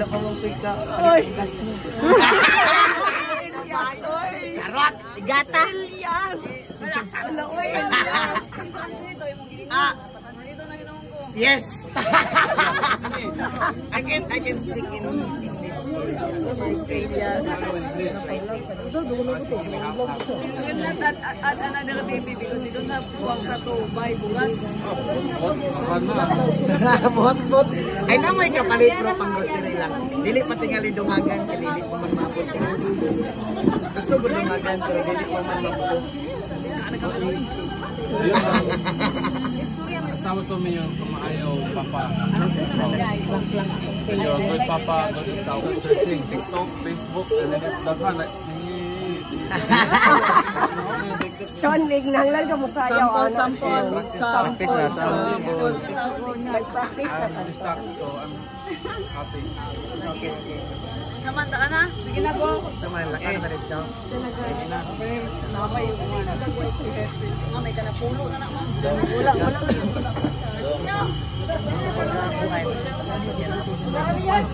Wala pa mong pika. Gas mo. Charot! Gata. Elias. Wala, oy, Elias. Patansilito, yung mong gilingon. Patansilito na ginoon ko. Yes! I can speak in English. Elias. At another baby because you don't have one to buy bugas. Bot. Ay na may kapalit pro pang grocery lang. Dili pa tingali dungagan kay dili pa man maabot. Gusto ko dungagan pero dili pa man maabot. Kasama to may yung kumaayaw papa. Ano sa So yung good papa, good sa searching TikTok, Facebook, and then it's daghan na Sean, naglang ka mo sayaw. Sample. practice na sa Nag-practice na ka. so I'm happy. Okay. Samanta ka na? Sige na, go. Sa malaki na dito. May ka na pulo na naman. Wala. Pagkabuhay mo. Yes.